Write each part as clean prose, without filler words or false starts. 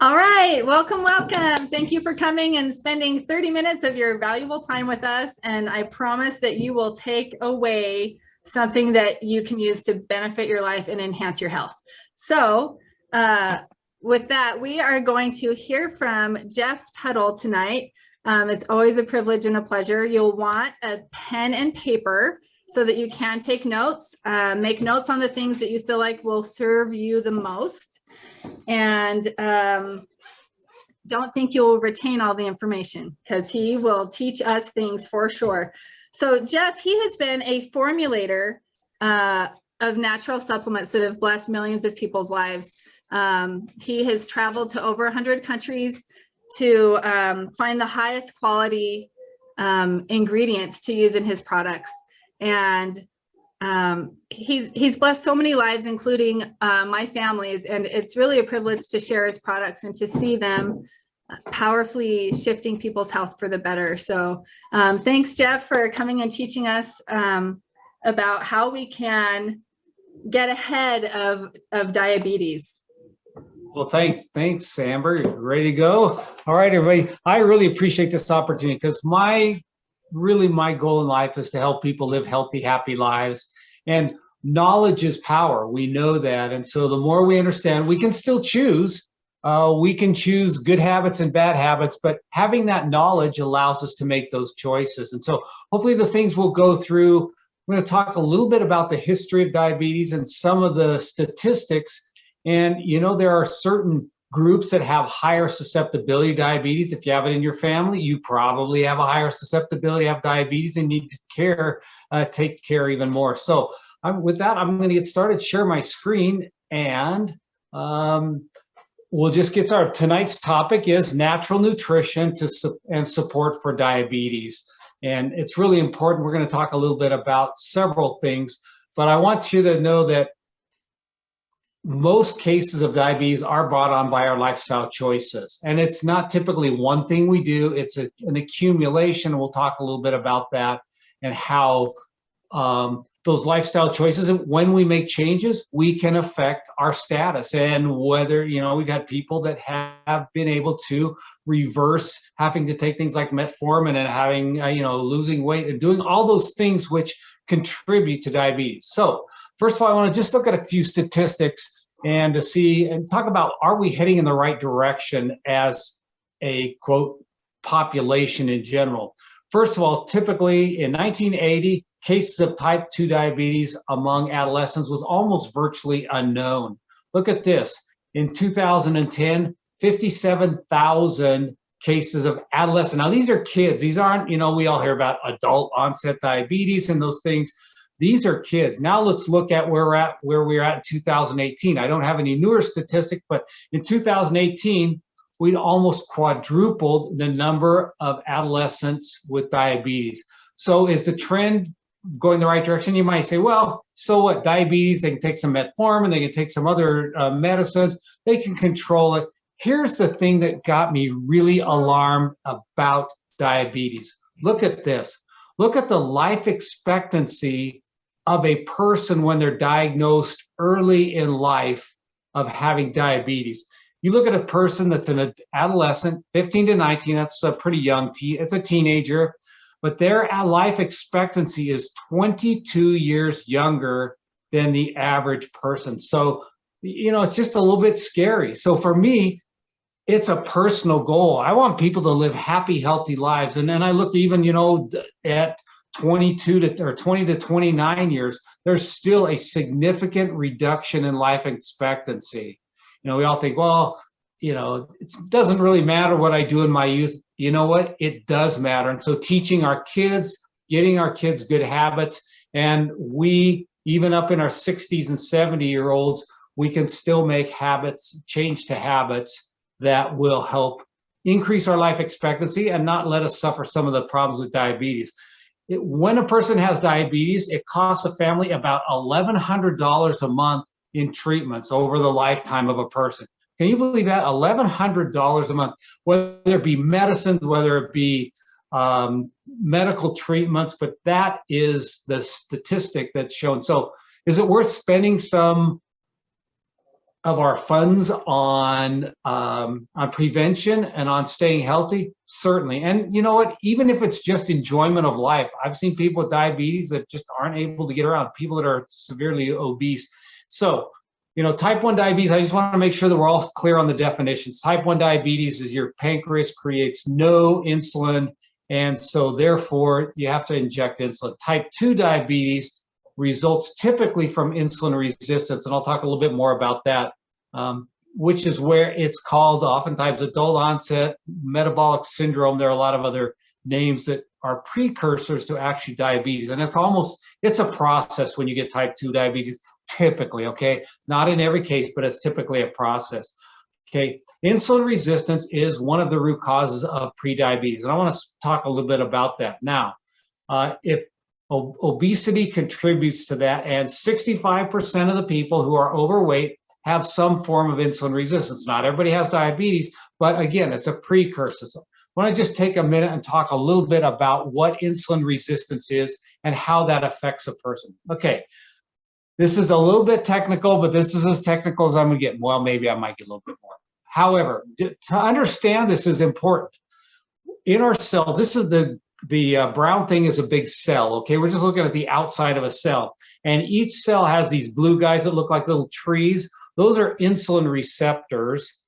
All right, welcome, welcome. Thank you for coming and spending 30 minutes of your valuable time with us. And I promise that you will take away something that you can use to benefit your life and enhance your health. So with that, we are going to hear from Jeff Tuttle tonight. It's always a privilege and a pleasure. You'll want a pen and paper so that you can take notes, make notes on the things that you feel like will serve you the most. And don't think you'll retain all the information because he will teach us things for sure. So Jeff, he has been a formulator of natural supplements that have blessed millions of people's lives. He has traveled to over 100 countries to find the highest quality ingredients to use in his products. And he's blessed so many lives, including my family's, and it's really a privilege to share his products and to see them powerfully shifting people's health for the better. So thanks, Jeff, for coming and teaching us about how we can get ahead of diabetes. Well, thanks, Amber. Ready to go? All right, everybody. I really appreciate this opportunity because my goal in life is to help people live healthy, happy lives. And knowledge is power. We know that. And so the more we understand, we can still choose. We can choose good habits and bad habits, but having that knowledge allows us to make those choices. And so hopefully the things we'll go through, I'm going to talk a little bit about the history of diabetes and some of the statistics. And, there are certain groups that have higher susceptibility to diabetes. If you have it in your family, you probably have a higher susceptibility to have diabetes and need to take care even more. So with that, I'm going to get started, share my screen, and we'll just get started. Tonight's topic is natural nutrition and support for diabetes. And it's really important. We're going to talk a little bit about several things, but I want you to know that most cases of diabetes are brought on by our lifestyle choices. And it's not typically one thing we do, it's an accumulation. We'll talk a little bit about that and how those lifestyle choices, and when we make changes, we can affect our status. And whether, we've had people that have been able to reverse having to take things like metformin and having, losing weight and doing all those things which contribute to diabetes. So first of all, I want to just look at a few statistics and talk about, are we heading in the right direction as a, quote, population in general? First of all, typically in 1980, cases of type 2 diabetes among adolescents was almost virtually unknown. Look at this. In 2010, 57,000 cases of adolescent. Now, these are kids. These aren't, we all hear about adult onset diabetes and those things. These are kids. Now let's look at where we're at in 2018. I don't have any newer statistics, but in 2018, we'd almost quadrupled the number of adolescents with diabetes. So is the trend going the right direction? You might say, well, so what? Diabetes, they can take some metformin, they can take some other medicines, they can control it. Here's the thing that got me really alarmed about diabetes. Look at this. Look at the life expectancy of a person when they're diagnosed early in life of having diabetes. You look at a person that's an adolescent, 15 to 19, that's a pretty young it's a teenager, but their life expectancy is 22 years younger than the average person. So, it's just a little bit scary. So for me, it's a personal goal. I want people to live happy, healthy lives. And then I look even, at 20 to 29 years, there's still a significant reduction in life expectancy. We all think, well, it doesn't really matter what I do in my youth. You know what? It does matter. And so teaching our kids, getting our kids good habits, and we, even up in our 60s and 70-year-olds, we can still make change to habits that will help increase our life expectancy and not let us suffer some of the problems with diabetes. When a person has diabetes, it costs a family about $1,100 a month in treatments over the lifetime of a person. Can you believe that? $1,100 a month, whether it be medicines, whether it be medical treatments, but that is the statistic that's shown. So is it worth spending some of our funds on prevention and on staying healthy? Certainly. And you know what? Even if it's just enjoyment of life, I've seen people with diabetes that just aren't able to get around, people that are severely obese. So, type 1 diabetes, I just want to make sure that we're all clear on the definitions. Type 1 diabetes is your pancreas creates no insulin, and so therefore you have to inject insulin. Type 2 diabetes results typically from insulin resistance, and I'll talk a little bit more about that, which is where it's called oftentimes adult onset metabolic syndrome. There are a lot of other names that are precursors to actually diabetes, and it's a process when you get type 2 diabetes, typically, okay? Not in every case, but it's typically a process. Okay, insulin resistance is one of the root causes of prediabetes, and I want to talk a little bit about that. Now, if obesity contributes to that, and 65% of the people who are overweight have some form of insulin resistance. Not everybody has diabetes, but again, it's a precursor. So I want to just take a minute and talk a little bit about what insulin resistance is and how that affects a person. Okay, this is a little bit technical, but this is as technical as I'm going to get. Well, maybe I might get a little bit more. However, to understand this is important. In our cells, this is the brown thing is a big cell, okay? We're just looking at the outside of a cell. And each cell has these blue guys that look like little trees. Those are insulin receptors.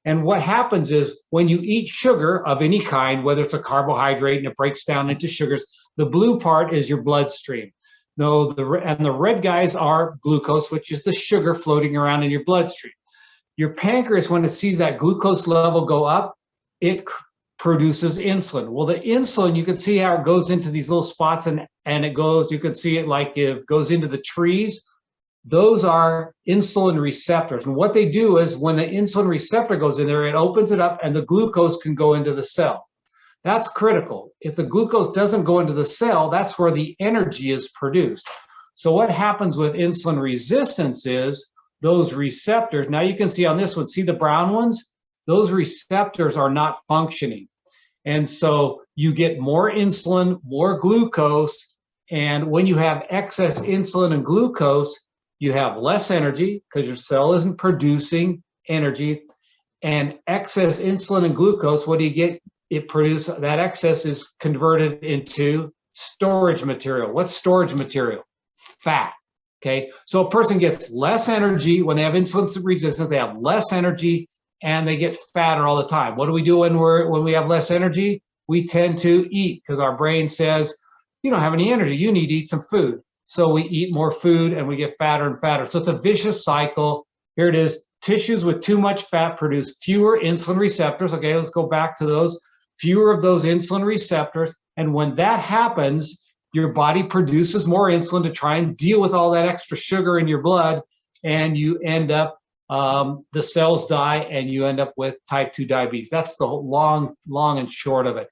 And what happens is when you eat sugar of any kind, whether it's a carbohydrate and it breaks down into sugars, the blue part is your bloodstream. No, the red guys are glucose, which is the sugar floating around in your bloodstream. Your pancreas, when it sees that glucose level go up, it produces insulin. Well, the insulin, you can see how it goes into these little spots and it goes, you can see it like it goes into the trees. Those are insulin receptors. And what they do is when the insulin receptor goes in there, it opens it up and the glucose can go into the cell. That's critical. If the glucose doesn't go into the cell, that's where the energy is produced. So what happens with insulin resistance is those receptors, now you can see on this one, see the brown ones? Those receptors are not functioning. And so you get more insulin, more glucose, and when you have excess insulin and glucose, you have less energy because your cell isn't producing energy. And excess insulin and glucose, what do you get? It produces, that excess is converted into storage material. What's storage material? Fat. Okay, so a person gets less energy when they have insulin resistance, they have less energy and they get fatter all the time. What do we do when we have less energy? We tend to eat because our brain says, you don't have any energy, you need to eat some food. So we eat more food and we get fatter and fatter. So it's a vicious cycle. Here it is. Tissues with too much fat produce fewer insulin receptors. Okay, let's go back to those. Fewer of those insulin receptors. And when that happens, your body produces more insulin to try and deal with all that extra sugar in your blood, and you end up, the cells die, and you end up with type 2 diabetes. That's the long and short of it.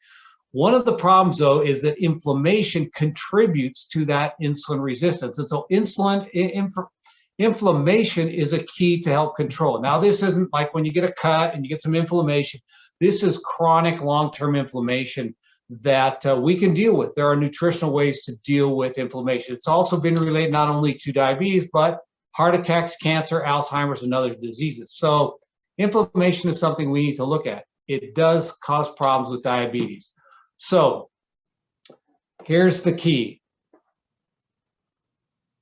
One of the problems, though, is that inflammation contributes to that insulin resistance. And so inflammation is a key to help control. Now, this isn't like when you get a cut and you get some inflammation. This is chronic long-term inflammation that we can deal with. There are nutritional ways to deal with inflammation. It's also been related not only to diabetes, but heart attacks, cancer, Alzheimer's, and other diseases. So inflammation is something we need to look at. It does cause problems with diabetes. So here's the key.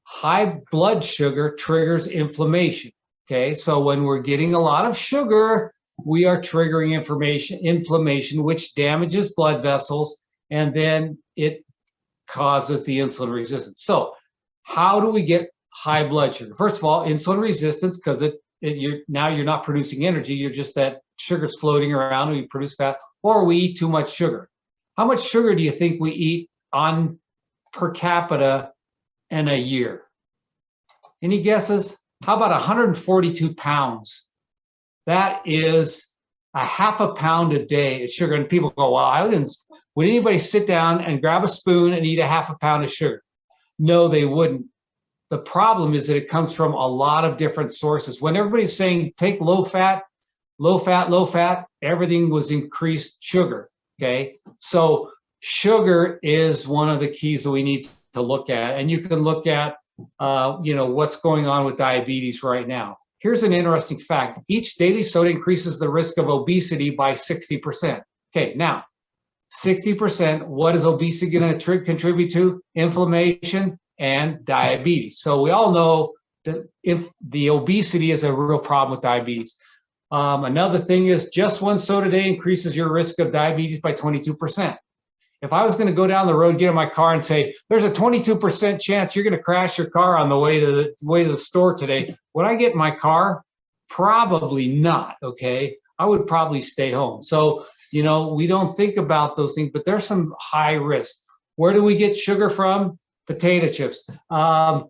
High blood sugar triggers inflammation. Okay, so when we're getting a lot of sugar, we are triggering inflammation, which damages blood vessels, and then it causes the insulin resistance. So how do we get high blood sugar? First of all, insulin resistance, because now you're not producing energy, you're just that sugar's floating around and we produce fat, or we eat too much sugar. How much sugar do you think we eat on per capita in a year? Any guesses? How about 142 pounds? That is a half a pound a day of sugar. And people go, well, would anybody sit down and grab a spoon and eat a half a pound of sugar? No, they wouldn't. The problem is that it comes from a lot of different sources. When everybody's saying take low fat, low fat, low fat, everything was increased sugar, okay? So sugar is one of the keys that we need to look at. And you can look at, what's going on with diabetes right now. here's an interesting fact. Each daily soda increases the risk of obesity by 60%. Okay, now, 60%, what is obesity going to contribute to? Inflammation and diabetes. So we all know that if the obesity is a real problem with diabetes. Another thing is just one soda a day increases your risk of diabetes by 22%. If I was going to go down the road, get in my car and say, there's a 22% chance you're going to crash your car on the way to the store today, would I get in my car? Probably not, okay? I would probably stay home. So, you know, we don't think about those things, but there's some high risk. Where do we get sugar from? Potato chips,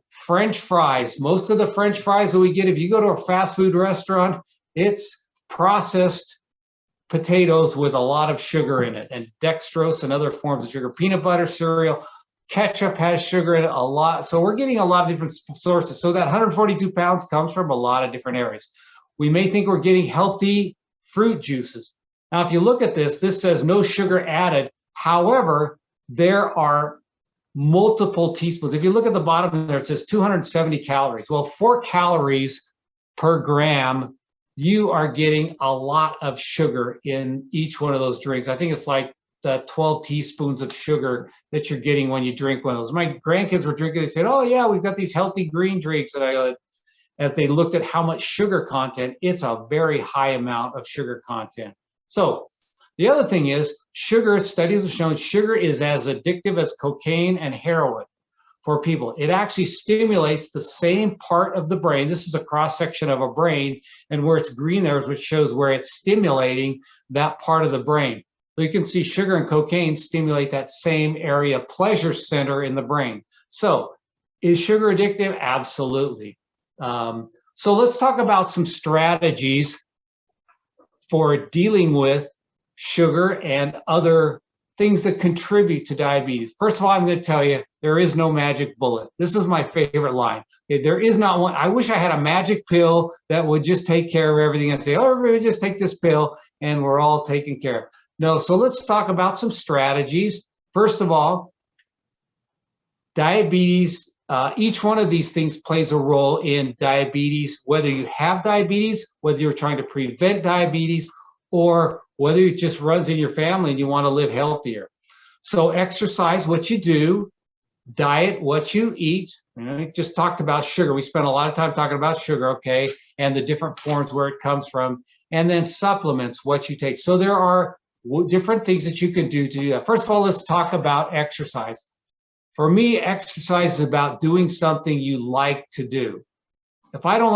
French fries. Most of the French fries that we get, if you go to a fast food restaurant, it's processed potatoes with a lot of sugar in it, and dextrose and other forms of sugar. Peanut butter cereal, ketchup has sugar in it a lot. So we're getting a lot of different sources. So that 142 pounds comes from a lot of different areas. We may think we're getting healthy fruit juices. Now, if you look at this, this says no sugar added. However, there are multiple teaspoons. If you look at the bottom there, it says 270 calories. Well, 4 calories per gram, you are getting a lot of sugar in each one of those drinks. I think it's like 12 teaspoons of sugar that you're getting when you drink one of those. My grandkids were drinking, they said, oh yeah, we've got these healthy green drinks. And as they looked at how much sugar content, it's a very high amount of sugar content. So the other thing is sugar, studies have shown sugar is as addictive as cocaine and heroin for people. It actually stimulates the same part of the brain. This is a cross-section of a brain, and where it's green there is which shows where it's stimulating that part of the brain. So you can see sugar and cocaine stimulate that same area pleasure center in the brain. So is sugar addictive? Absolutely. So let's talk about some strategies for dealing with sugar and other things that contribute to diabetes. First of all, I'm going to tell you, there is no magic bullet. This is my favorite line. There is not one. I wish I had a magic pill that would just take care of everything and say, oh, everybody just take this pill and we're all taken care of. No, so let's talk about some strategies. First of all, diabetes, each one of these things plays a role in diabetes, whether you have diabetes, whether you're trying to prevent diabetes, or whether it just runs in your family and you want to live healthier. So exercise, what you do, diet, what you eat. I just talked about sugar. We spent a lot of time talking about sugar, okay, and the different forms where it comes from. And then supplements, what you take. So there are different things that you can do to do that. First of all, let's talk about exercise. For me, exercise is about doing something you like to do. If I don't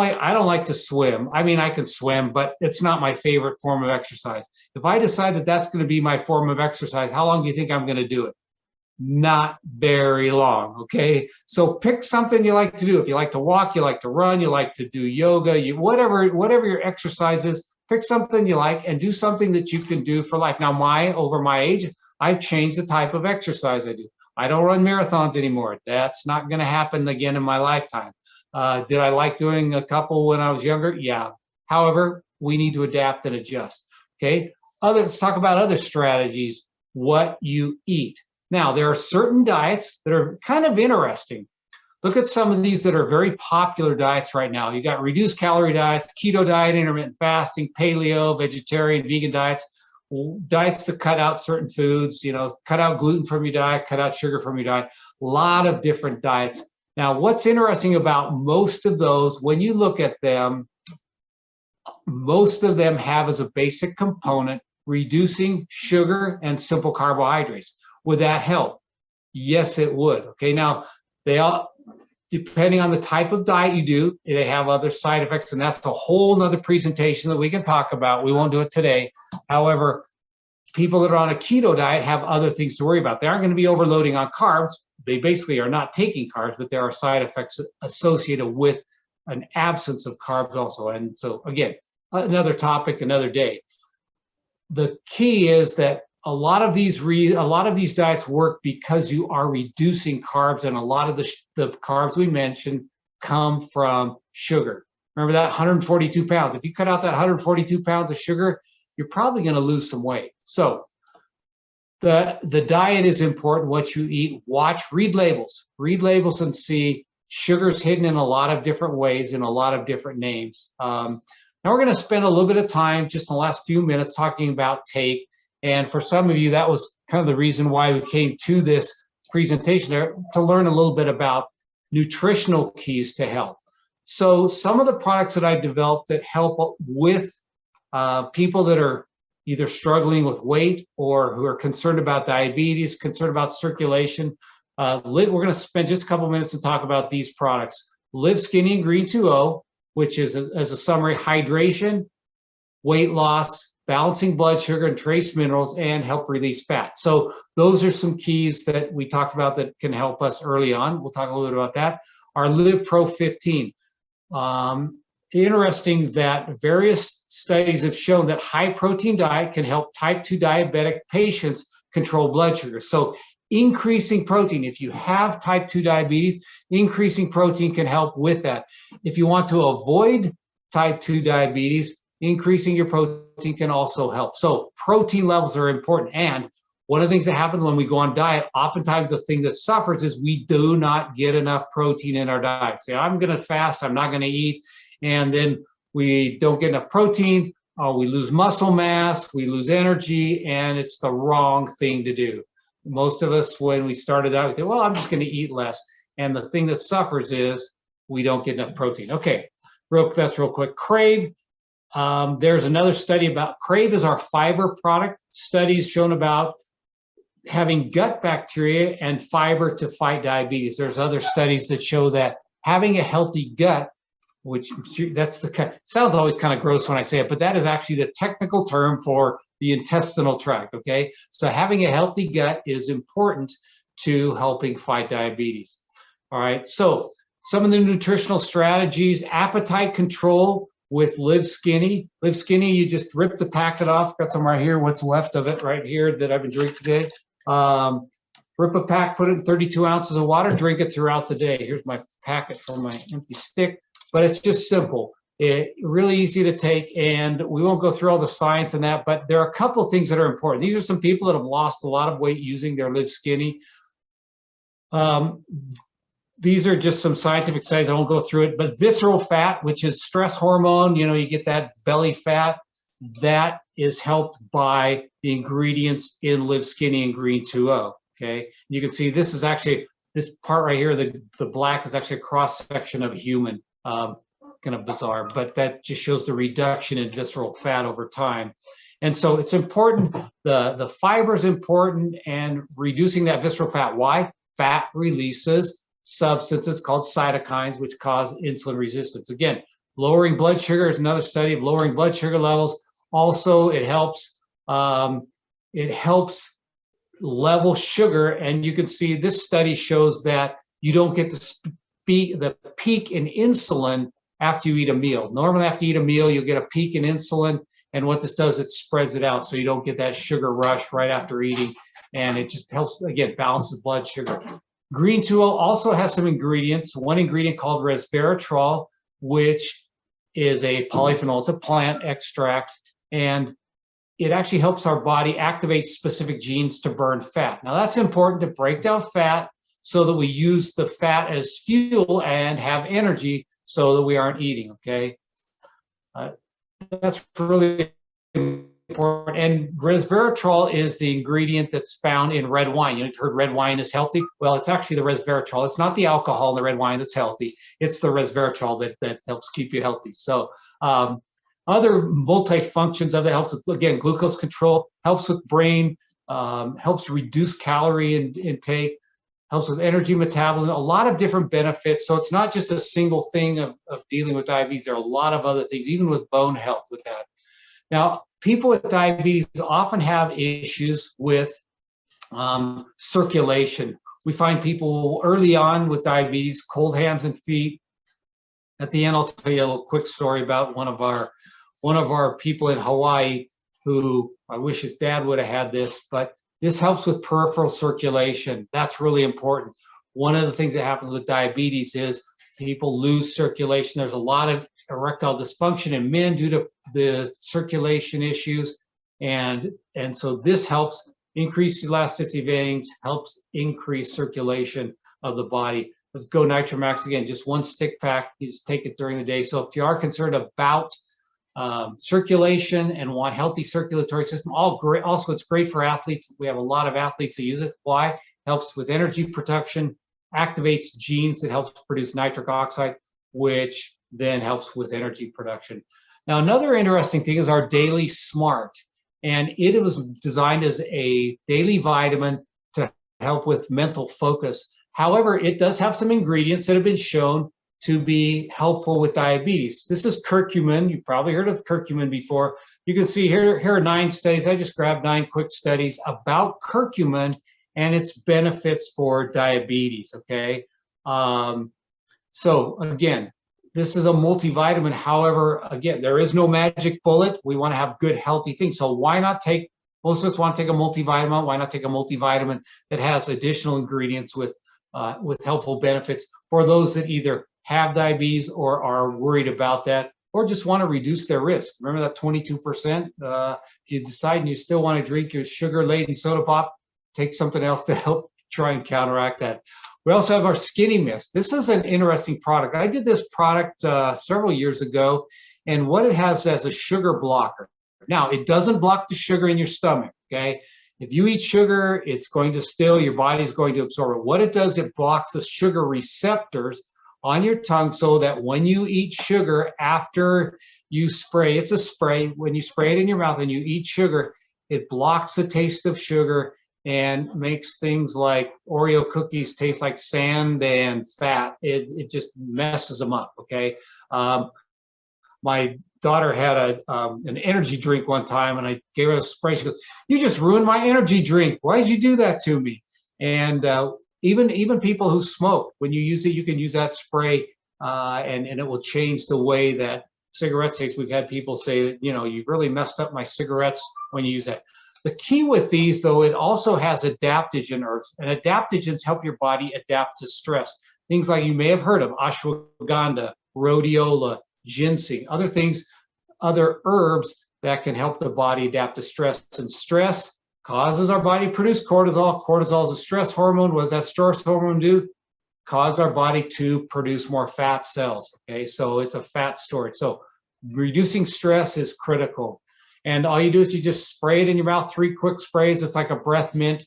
like to swim. I mean, I can swim, but it's not my favorite form of exercise. If I decide that that's going to be my form of exercise, how long do you think I'm going to do it? Not very long, okay? So pick something you like to do. If you like to walk, you like to run, you like to do yoga, whatever your exercise is, pick something you like and do something that you can do for life. Now, over my age, I've changed the type of exercise I do. I don't run marathons anymore. That's not going to happen again in my lifetime. Did I like doing a couple when I was younger? Yeah. However, we need to adapt and adjust. Okay. Let's talk about other strategies. What you eat. Now, there are certain diets that are kind of interesting. Look at some of these that are very popular diets right now. You got reduced calorie diets, keto diet, intermittent fasting, paleo, vegetarian, vegan diets that cut out certain foods, cut out gluten from your diet, cut out sugar from your diet, a lot of different diets. Now, what's interesting about most of those, when you look at them, most of them have as a basic component reducing sugar and simple carbohydrates. Would that help? Yes, it would. Okay, now they all, depending on the type of diet you do, they have other side effects, and that's a whole nother presentation that we can talk about. We won't do it today. However, people that are on a keto diet have other things to worry about. They aren't going to be overloading on carbs. They basically are not taking carbs, but there are side effects associated with an absence of carbs also. And so again, another topic, another day. The key is that a lot of these diets work because you are reducing carbs, and a lot of the carbs we mentioned come from sugar. Remember that 142 pounds. If you cut out that 142 pounds of sugar, you're probably going to lose some weight. So the diet is important, what you eat. Read labels and see, Sugar's hidden in a lot of different ways, in a lot of different names. Now we're going to spend a little bit of time just in the last few minutes talking about take. And for some of you, that was kind of the reason why we came to this presentation there, to learn a little bit about nutritional keys to health. So some of the products that I developed that help with people that are either struggling with weight or who are concerned about diabetes, concerned about circulation. We're going to spend just a couple minutes to talk about these products. Live Skinny and Green 2.0, which is, as a summary, hydration, weight loss, balancing blood sugar and trace minerals, and help release fat. So those are some keys that we talked about that can help us early on. We'll talk a little bit about that. Our Live Pro 15. Interesting that various studies have shown that high protein diet can help type 2 diabetic patients control blood sugar. So increasing protein, if you have type 2 diabetes, increasing protein can help with that. If you want to avoid type 2 diabetes, increasing your protein can also help. So protein levels are important. And one of the things that happens when we go on diet, oftentimes the thing that suffers is we do not get enough protein in our diet. Say, I'm going to fast, I'm not going to eat. And then we don't get enough protein, we lose muscle mass, we lose energy, and it's the wrong thing to do. Most of us, when we started out, we think, well, I'm just going to eat less. And the thing that suffers is we don't get enough protein. Okay, that's real quick. Crave, there's another study about, Crave is our fiber product. Studies shown about having gut bacteria and fiber to fight diabetes. There's other studies that show that having a healthy gut, which sounds always kind of gross when I say it, but that is actually the technical term for the intestinal tract, okay? So having a healthy gut is important to helping fight diabetes. All right, so some of the nutritional strategies, appetite control with Live Skinny. Live Skinny, you just rip the packet off. Got some right here, what's left of it right here that I've been drinking today. Rip a pack, put it in 32 ounces of water, drink it throughout the day. Here's my packet from my empty stick. But it's just simple. It's really easy to take, and we won't go through all the science in that, but there are a couple of things that are important. These are some people that have lost a lot of weight using their Live Skinny. These are just some scientific studies. I won't go through it, but visceral fat, which is stress hormone, you get that belly fat, that is helped by the ingredients in Live Skinny and Green 2.0, okay? You can see this is actually, this part right here, the black is actually a cross-section of a human. Kind of bizarre, but that just shows the reduction in visceral fat over time. And so it's important, the fiber is important, and reducing that visceral fat. Why? Fat releases substances called cytokines, which cause insulin resistance. Again, lowering blood sugar is another study of lowering blood sugar levels. Also, it helps level sugar, and you can see this study shows that you don't get the peak in insulin after you eat a meal. Normally, after you eat a meal, you'll get a peak in insulin, and what this does, it spreads it out so you don't get that sugar rush right after eating, and it just helps, again, balance the blood sugar. Green 2.0 also has some ingredients. One ingredient called resveratrol, which is a polyphenol. It's a plant extract, and it actually helps our body activate specific genes to burn fat. Now, that's important to break down fat so that we use the fat as fuel and have energy so that we aren't eating, okay? That's really important. And resveratrol is the ingredient that's found in red wine. You've heard red wine is healthy. Well, it's actually the resveratrol. It's not the alcohol in the red wine that's healthy. It's the resveratrol that helps keep you healthy. So other multi-functions of it helps with, again, glucose control, helps with brain, helps reduce calorie intake, helps with energy metabolism, a lot of different benefits. So it's not just a single thing of dealing with diabetes. There are a lot of other things, even with bone health with that. Now, people with diabetes often have issues with circulation. We find people early on with diabetes, cold hands and feet. At the end, I'll tell you a little quick story about one of our people in Hawaii who, I wish his dad would have had this, but this helps with peripheral circulation. That's really important. One of the things that happens with diabetes is people lose circulation. There's a lot of erectile dysfunction in men due to the circulation issues. And so this helps increase elasticity of veins, helps increase circulation of the body. Let's go NitroMax again, just one stick pack. You just take it during the day. So if you are concerned about circulation and want healthy circulatory system, all great. Also, it's great for athletes. We have a lot of athletes that use it. Why? Helps with energy production, activates genes that helps produce nitric oxide, which then helps with energy production. Now, another interesting thing is our Daily Smart, and it was designed as a daily vitamin to help with mental focus. However, it does have some ingredients that have been shown to be helpful with diabetes. This is curcumin. You've probably heard of curcumin before. You can see here are 9 studies. I just grabbed 9 quick studies about curcumin and its benefits for diabetes, okay? So again, this is a multivitamin. However, again, there is no magic bullet. We want to have good, healthy things. So why not take, most of us want to take a multivitamin. Why not take a multivitamin that has additional ingredients with helpful benefits for those that either have diabetes or are worried about that, or just want to reduce their risk. Remember that 22%? If you decide and you still want to drink your sugar-laden soda pop, take something else to help try and counteract that. We also have our Skinny Mist. This is an interesting product. I did this product several years ago, and what it has as a sugar blocker. Now, it doesn't block the sugar in your stomach, okay? If you eat sugar, it's going to still, your body's going to absorb it. What it does, it blocks the sugar receptors on your tongue so that when you eat sugar after you spray, it's a spray, when you spray it in your mouth and you eat sugar, it blocks the taste of sugar and makes things like Oreo cookies taste like sand and fat. It just messes them up, okay? My daughter had an energy drink one time, and I gave her a spray. She goes, "You just ruined my energy drink. Why did you do that to me?" And even people who smoke, when you use it, you can use that spray, and it will change the way that cigarette taste. We've had people say that, you really messed up my cigarettes when you use that. The key with these, though, it also has adaptogen herbs, and adaptogens help your body adapt to stress. Things like you may have heard of ashwagandha, rhodiola, ginseng, other things, other herbs that can help the body adapt to stress. And stress causes our body to produce cortisol. Cortisol is a stress hormone. What does that stress hormone do? Cause our body to produce more fat cells, okay? So it's a fat storage. So reducing stress is critical. And all you do is you just spray it in your mouth, 3 quick sprays. It's like a breath mint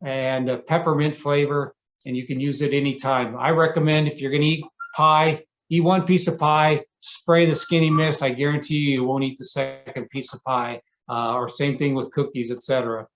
and a peppermint flavor, and you can use it anytime. I recommend if you're going to eat pie, eat 1 piece of pie, spray the Skinny Mist. I guarantee you won't eat the second piece of pie, or same thing with cookies, etc.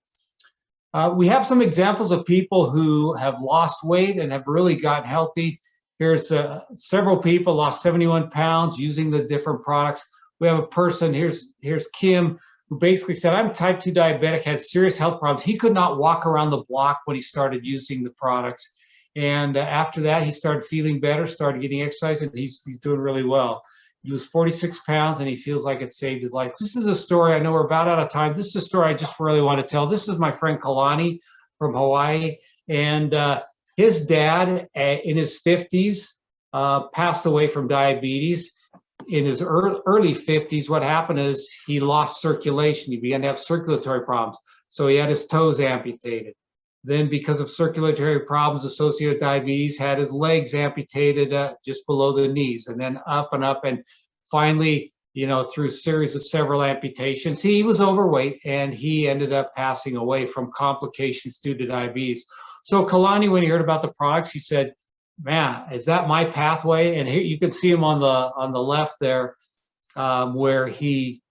We have some examples of people who have lost weight and have really gotten healthy. Here's several people lost 71 pounds using the different products. We have a person, here's Kim, who basically said, I'm type 2 diabetic, had serious health problems. He could not walk around the block when he started using the products. And after that, he started feeling better, started getting exercise, and he's doing really well. He was 46 pounds, and he feels like it saved his life. This is a story, I know we're about out of time. This is a story I just really want to tell. This is my friend Kalani from Hawaii, and his dad in his 50s passed away from diabetes. In his early 50s, what happened is he lost circulation. He began to have circulatory problems. So he had his toes amputated. Then because of circulatory problems associated with diabetes, had his legs amputated just below the knees, and then up and up. And finally, through a series of several amputations, he was overweight, and he ended up passing away from complications due to diabetes. So Kalani, when he heard about the products, he said, man, is that my pathway? And here you can see him on the left there, where he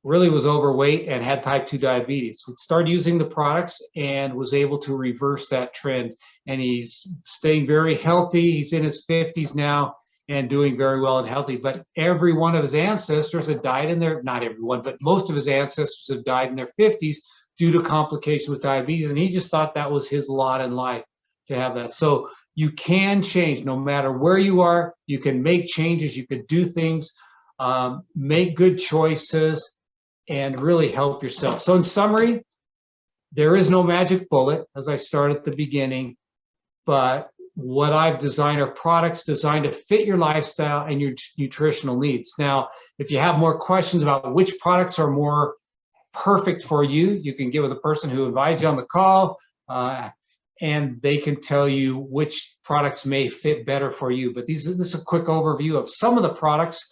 really was overweight and had type 2 diabetes. We started using the products and was able to reverse that trend. And he's staying very healthy. He's in his 50s now and doing very well and healthy. But every one of his ancestors had died in their, not everyone, but most of his ancestors have died in their 50s due to complications with diabetes. And he just thought that was his lot in life to have that. So you can change no matter where you are. You can make changes. You can do things, make good choices, and really help yourself. So in summary, there is no magic bullet, as I started at the beginning, but what I've designed are products designed to fit your lifestyle and your nutritional needs. Now, if you have more questions about which products are more perfect for you, you can get with a person who invited you on the call, and they can tell you which products may fit better for you. But this is a quick overview of some of the products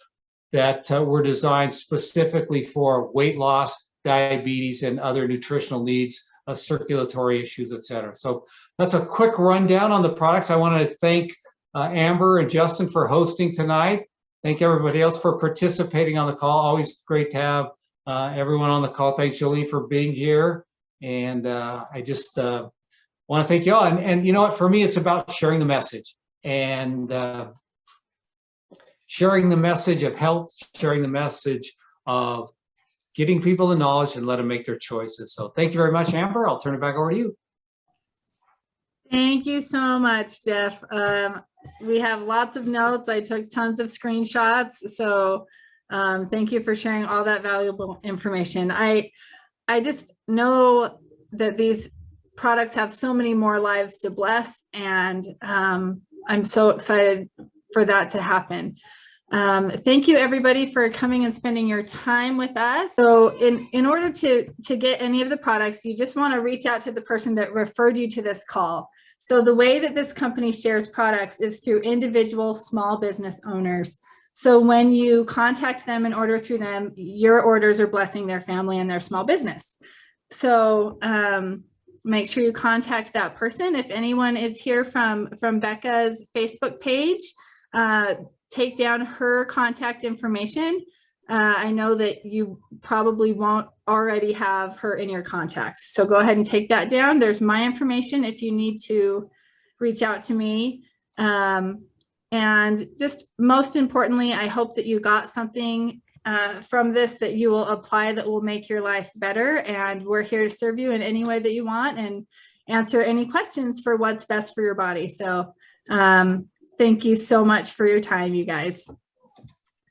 that were designed specifically for weight loss, diabetes, and other nutritional needs, circulatory issues, et cetera. So that's a quick rundown on the products. I want to thank Amber and Justin for hosting tonight. Thank everybody else for participating on the call. Always great to have everyone on the call. Thanks, Jolene, for being here. And I just want to thank y'all. And you know what, for me, it's about sharing the message and sharing the message of health, sharing the message of getting people the knowledge and let them make their choices. So thank you very much, Amber. I'll turn it back over to you. Thank you so much, Jeff. We have lots of notes. I took tons of screenshots. So thank you for sharing all that valuable information. I just know that these products have so many more lives to bless, and I'm so excited for that to happen. Thank you everybody for coming and spending your time with us. So in order to get any of the products, you just want to reach out to the person that referred you to this call. So the way that this company shares products is through individual small business owners. So when you contact them and order through them, your orders are blessing their family and their small business. So make sure you contact that person. If anyone is here from Becca's Facebook page, take down her contact information. I know that you probably won't already have her in your contacts. So go ahead and take that down. There's my information if you need to reach out to me. And just most importantly, I hope that you got something from this that you will apply that will make your life better. And we're here to serve you in any way that you want and answer any questions for what's best for your body. So thank you so much for your time, you guys.